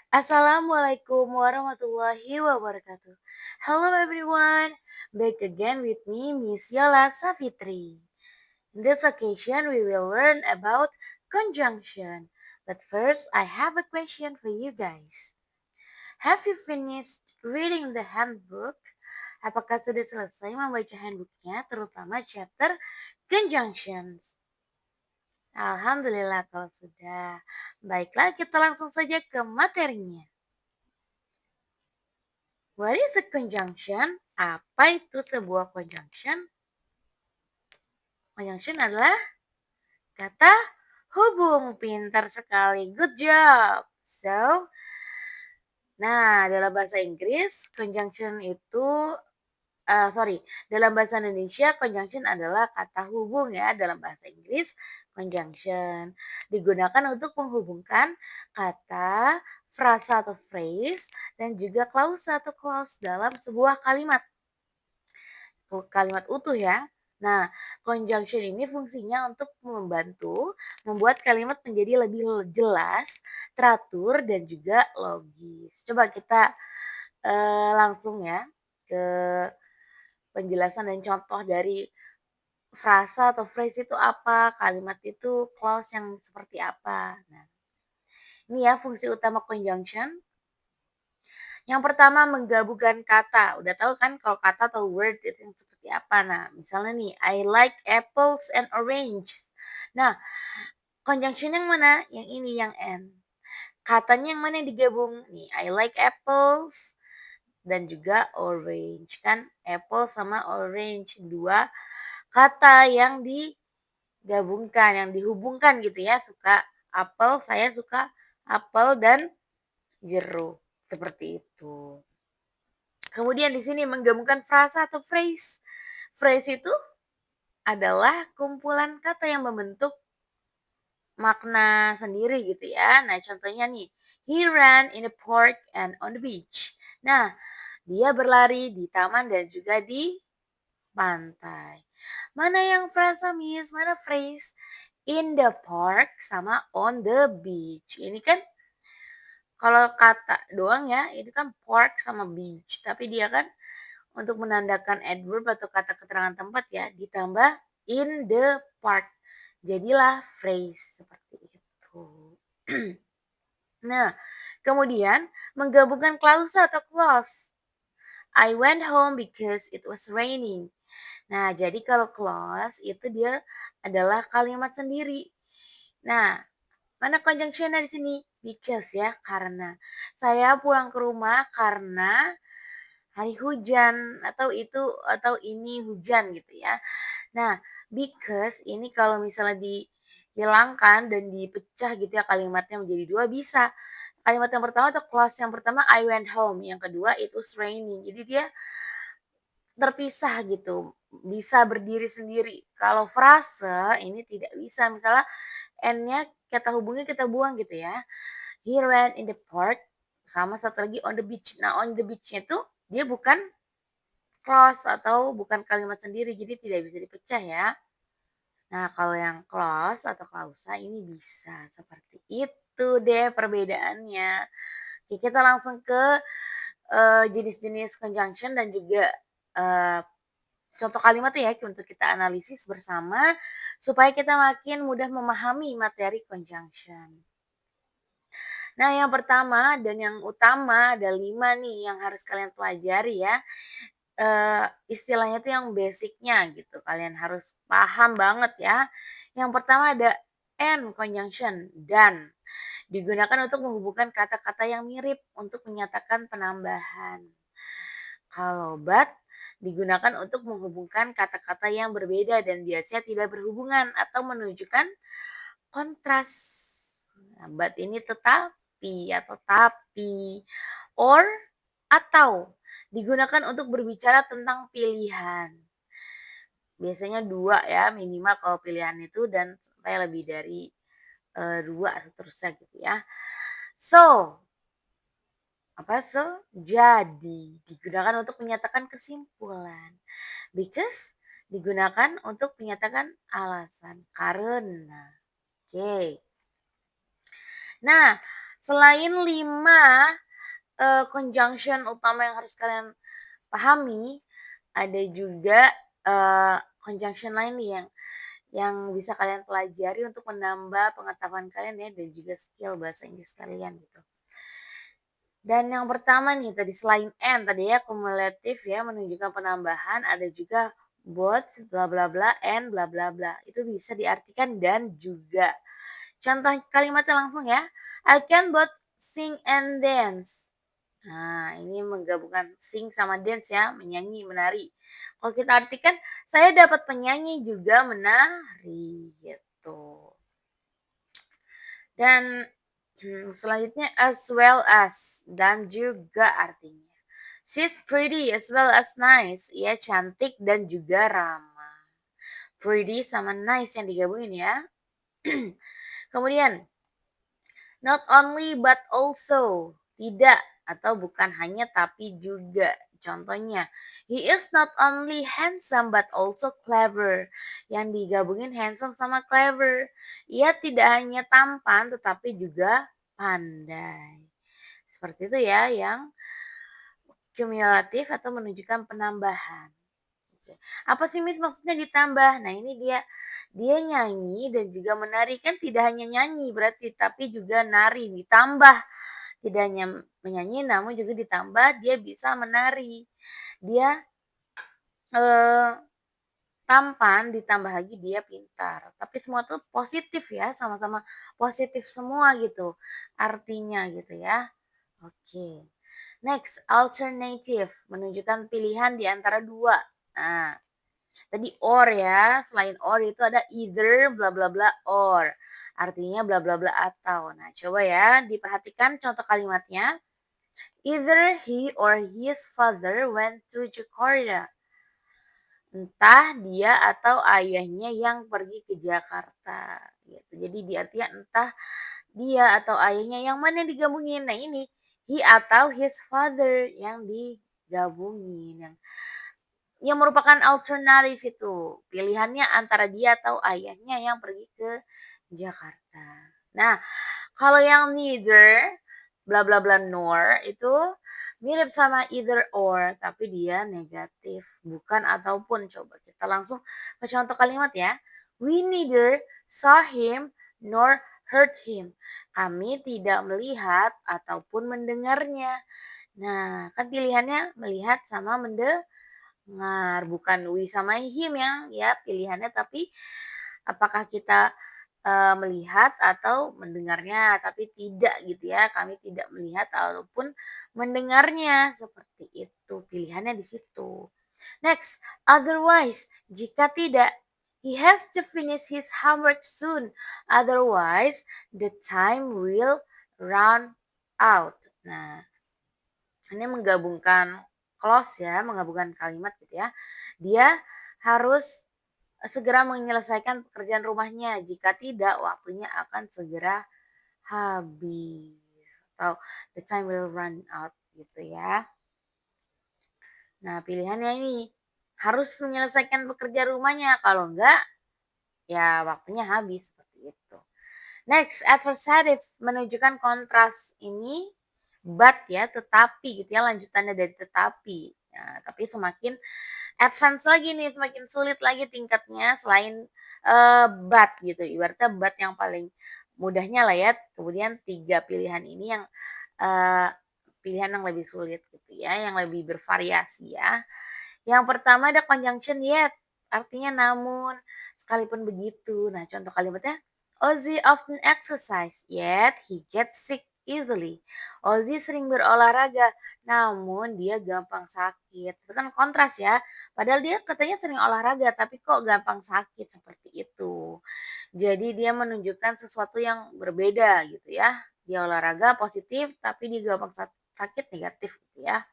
Assalamualaikum warahmatullahi wabarakatuh. Hello everyone, back again with me, Miss Yola Safitri. In this occasion, we will learn about conjunction. But first, I have a question for you guys. Have you finished reading the handbook? Apakah sudah selesai membaca handbooknya, terutama chapter conjunctions? Alhamdulillah kalau sudah. Baiklah, kita langsung saja ke materinya. What is a conjunction? Apa itu sebuah conjunction? Conjunction adalah kata hubung. Pintar sekali. Good job. Dalam bahasa Inggris, conjunction itu dalam bahasa Indonesia conjunction adalah kata hubung ya. Dalam bahasa Inggris, conjunction digunakan untuk menghubungkan kata, frasa atau phrase, dan juga klausa atau clause dalam sebuah kalimat. Kalimat utuh ya. Nah, conjunction ini fungsinya untuk membantu membuat kalimat menjadi lebih jelas, teratur, dan juga logis. Coba kita langsung ya ke penjelasan dan contoh dari frasa atau phrase itu apa, kalimat itu clause yang seperti apa. Nah, ini ya fungsi utama conjunction. Yang pertama menggabungkan kata. Udah tahu kan kalau kata atau word itu yang seperti apa. Nah, misalnya nih, I like apples and orange. Nah, conjunction yang mana? Yang ini, yang and. Katanya yang mana yang digabung? Nih, I like apples dan juga orange. Kan apple sama orange. Dua kata yang digabungkan, yang dihubungkan gitu ya. Suka apel, saya suka apel dan jeruk. Seperti itu. Kemudian di sini menggabungkan frasa atau phrase. Phrase itu adalah kumpulan kata yang membentuk makna sendiri gitu ya. Nah, contohnya nih, he ran in the park and on the beach. Nah, dia berlari di taman dan juga di pantai. Mana yang frasa, Miss? Mana phrase? In the park sama on the beach. Ini kan kalau kata doang ya, ini kan park sama beach. Tapi dia kan untuk menandakan adverb atau kata keterangan tempat ya, ditambah in the park. Jadilah phrase seperti itu. Nah, kemudian menggabungkan klausa atau clause. I went home because it was raining. Nah, jadi kalau clause itu dia adalah kalimat sendiri. Nah, mana conjunctionnya di sini? Because ya, karena. Saya pulang ke rumah karena hari hujan atau itu atau ini hujan gitu ya. Nah, because ini kalau misalnya dihilangkan dan dipecah gitu ya kalimatnya menjadi dua bisa. Kalimat yang pertama atau clause yang pertama I went home, yang kedua it was raining. Jadi dia terpisah gitu, bisa berdiri sendiri. Kalau frase ini tidak bisa. Misalnya N-nya kita hubungi kita buang gitu ya. He ran in the park sama satu lagi on the beach. Nah, on the beach-nya itu dia bukan clause atau bukan kalimat sendiri, jadi tidak bisa dipecah ya. Nah, kalau yang clause atau klausa ini bisa. Seperti itu deh perbedaannya. Oke, kita langsung ke jenis-jenis conjunction dan juga eh, contoh kalimat ya untuk kita analisis bersama supaya kita makin mudah memahami materi conjunction. Nah, yang pertama dan yang utama ada 5 nih yang harus kalian pelajari ya. Istilahnya tuh yang basicnya gitu, kalian harus paham banget ya. Yang pertama ada and conjunction, dan. Digunakan untuk menghubungkan kata-kata yang mirip untuk menyatakan penambahan. Kalau but digunakan untuk menghubungkan kata-kata yang berbeda dan biasanya tidak berhubungan atau menunjukkan kontras. Nah, but ini tetapi atau tapi, or atau digunakan untuk berbicara tentang pilihan. Biasanya dua ya minimal kalau pilihan itu dan sampai lebih dari dua seterusnya gitu ya. Jadi digunakan untuk menyatakan kesimpulan. Because digunakan untuk menyatakan alasan, karena. Oke. Nah, Selain 5 conjunction utama yang harus kalian pahami, ada juga, conjunction lain nih yang bisa kalian pelajari untuk menambah pengetahuan kalian ya dan juga skill bahasa Inggris kalian gitu. Dan yang pertama nih tadi selain and tadi ya kumulatif ya menunjukkan penambahan, ada juga both bla bla bla and bla bla bla. Itu bisa diartikan dan juga. Contoh kalimatnya langsung ya. I can both sing and dance. Nah, ini menggabungkan sing sama dance ya, menyanyi, menari. Kalau kita artikan, saya dapat menyanyi juga menari gitu. Dan selanjutnya as well as dan juga artinya. She's pretty as well as nice. Ia cantik dan juga ramah. Pretty sama nice yang digabungin ya. Kemudian not only but also. Tidak atau bukan hanya tapi juga. Contohnya, he is not only handsome but also clever. Yang digabungin handsome sama clever. Ia tidak hanya tampan tetapi juga pandai. Seperti itu ya yang cumulatif atau menunjukkan penambahan. Oke. Apa sih Miss maksudnya ditambah? Nah ini dia nyanyi dan juga menari kan tidak hanya nyanyi berarti tapi juga nari ditambah. Tidak hanya menyanyi namun juga ditambah dia bisa menari. Dia eh, tampan ditambah lagi dia pintar. Tapi semua tuh positif ya, sama-sama positif semua gitu. Artinya gitu ya. Oke. Next, alternative menunjukkan pilihan di antara dua. Nah, tadi or ya, selain or itu ada either bla bla bla or. Artinya bla bla bla atau. Nah, coba ya diperhatikan contoh kalimatnya. Either he or his father went to Jakarta. Entah dia atau ayahnya yang pergi ke Jakarta. Gitu. Jadi di artinya entah dia atau ayahnya yang mana yang digabungin. Nah ini he atau his father yang digabungin. Yang merupakan alternatif itu. Pilihannya antara dia atau ayahnya yang pergi ke Jakarta. Nah, kalau yang neither, bla bla bla nor itu mirip sama either or, tapi dia negatif, bukan ataupun. Coba kita langsung ke contoh kalimat ya. We neither saw him nor heard him. Kami tidak melihat ataupun mendengarnya. Nah, kan pilihannya melihat sama mendengar, bukan we sama him ya pilihannya, tapi apakah kita melihat atau mendengarnya, tapi tidak gitu ya, kami tidak melihat ataupun mendengarnya, seperti itu, pilihannya di situ. Next, otherwise, jika tidak, he has to finish his homework soon, otherwise the time will run out. Nah, ini menggabungkan clause ya, menggabungkan kalimat gitu ya. Dia harus segera menyelesaikan pekerjaan rumahnya, jika tidak waktunya akan segera habis atau the time will run out gitu ya. Nah, pilihannya ini harus menyelesaikan pekerjaan rumahnya, kalau enggak ya waktunya habis seperti itu. Next, adversative menunjukkan kontras ini but ya, tetapi gitu ya, lanjutannya dari tetapi. Nah, tapi semakin advance lagi nih, semakin sulit lagi tingkatnya selain, but gitu, ibaratnya but yang paling mudahnya lah ya, kemudian 3 pilihan ini yang, eee, pilihan yang lebih sulit gitu ya, yang lebih bervariasi ya. Yang pertama ada conjunction yet, artinya namun, sekalipun begitu. Nah, contoh kalimatnya, Ozzy often exercise, yet he gets sick easily. Ozzy sering berolahraga, namun dia gampang sakit. Itu kan kontras ya. Padahal dia katanya sering olahraga, tapi kok gampang sakit seperti itu. Jadi dia menunjukkan sesuatu yang berbeda gitu ya. Dia olahraga positif, tapi dia gampang sakit negatif gitu ya.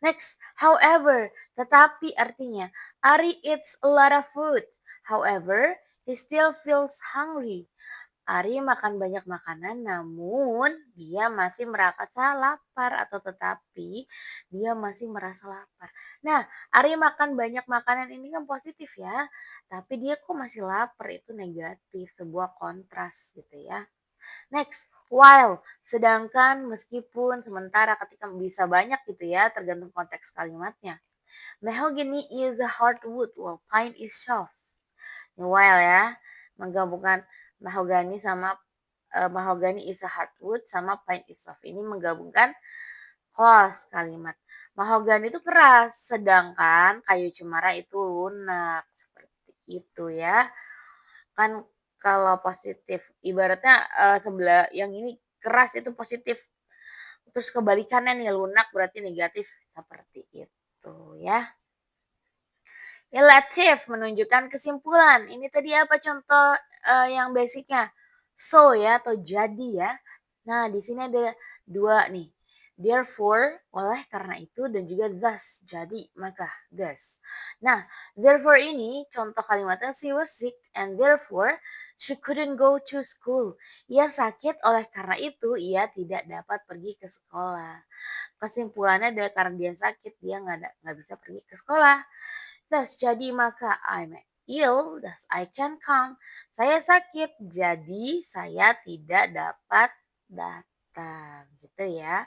Next, however, tetapi artinya Ari eats a lot of food. However, he still feels hungry. Ari makan banyak makanan namun dia masih merasa lapar atau tetapi dia masih merasa lapar. Nah, Ari makan banyak makanan ini kan positif ya, tapi dia kok masih lapar itu negatif, sebuah kontras gitu ya. Next, While, sedangkan, meskipun, sementara, ketika, bisa banyak gitu ya, tergantung konteks kalimatnya. Mahogany is a hardwood while pine is soft. While ya, menggabungkan mahogany sama mahogany is a hardwood sama pine is soft. Ini menggabungkan clause kalimat. Mahogany itu keras, sedangkan kayu cemara itu lunak. Seperti itu ya. Kan kalau positif, ibaratnya sebelah yang ini keras itu positif. Terus kebalikannya nih lunak berarti negatif. Seperti itu ya. Relative menunjukkan kesimpulan. Ini tadi apa contoh yang basicnya? So ya atau jadi ya. Nah, di sini ada dua nih. Therefore, oleh karena itu dan juga thus, jadi, maka, thus. Nah, therefore ini contoh kalimatnya she was sick and therefore she couldn't go to school. Ia sakit oleh karena itu ia tidak dapat pergi ke sekolah. Kesimpulannya adalah karena dia sakit dia nggak bisa pergi ke sekolah. Thus, jadi maka I'm ill, thus I can come. Saya sakit, jadi saya tidak dapat datang. Gitu ya.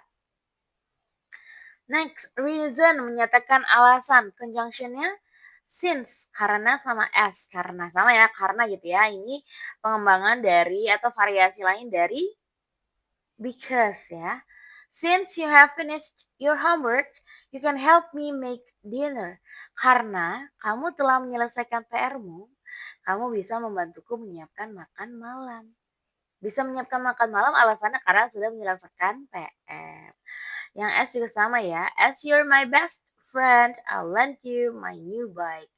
Next, reason menyatakan alasan. Conjunctionnya since, karena sama as. Karena sama ya, karena gitu ya. Ini pengembangan dari atau variasi lain dari because ya. Since you have finished your homework, you can help me make dinner. Karena kamu telah menyelesaikan PR-mu, kamu bisa membantuku menyiapkan makan malam. Bisa menyiapkan makan malam alasannya karena sudah menyelesaikan PR. Yang S juga sama ya. As you're my best friend, I'll lend you my new bike.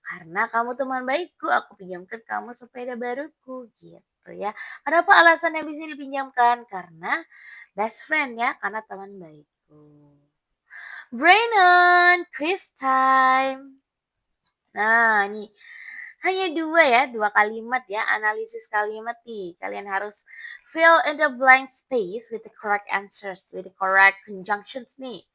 Karena kamu teman baikku, aku pinjamkan kamu sepeda baruku gitu ya. Kenapa alasan yang bisa dipinjamkan? Karena best friend ya, karena teman baikku. Brain on, quiz time. Nah, ini hanya dua kalimat ya, analisis kalimat nih. Kalian harus fill in the blank space with the correct answers, with the correct conjunctions nih.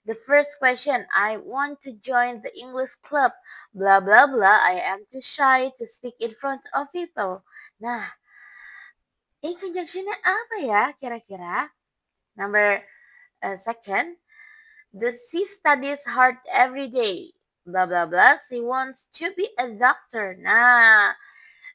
The first question, I want to join the English club. Blah blah blah, I am too shy to speak in front of people. Nah, ini conjunctionnya apa ya kira-kira? Number second, she studies hard every day. Blah blah blah, she wants to be a doctor. Nah,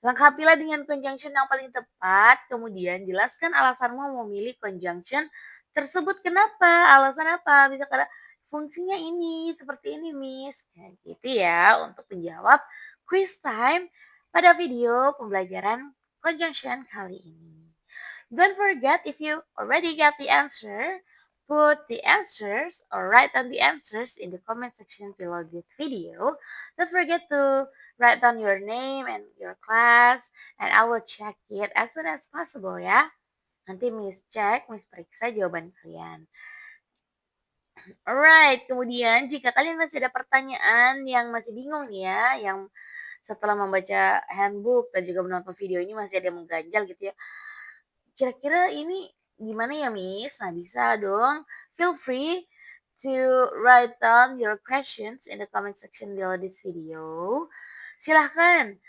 lengkapilah dengan conjunction yang paling tepat, kemudian jelaskan alasanmu memilih conjunction tersebut kenapa, alasan apa, bisa karena fungsinya ini, seperti ini Miss, kayak gitu ya untuk menjawab quiz time pada video pembelajaran conjunction kali ini. Don't forget if you already got the answer, put the answers or write down the answers in the comment section below this video. Don't forget to write down your name and your class and I will check it as soon as possible ya. Nanti Miss cek, Miss periksa jawaban kalian. Alright, kemudian jika kalian masih ada pertanyaan yang masih bingung nih ya, yang setelah membaca handbook dan juga menonton video ini masih ada yang mengganjal gitu ya. Kira-kira ini gimana ya Miss? Nah bisa dong. Feel free to write down your questions in the comment section below this video. Silahkan,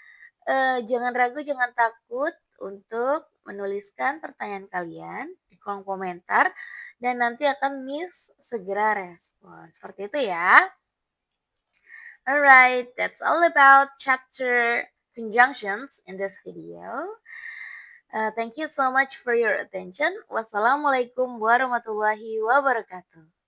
jangan ragu, jangan takut untuk menuliskan pertanyaan kalian di kolom komentar dan nanti akan Miss segera respon. Seperti itu ya. Alright, that's all about chapter conjunctions in this video. Thank you so much for your attention. Wassalamualaikum warahmatullahi wabarakatuh.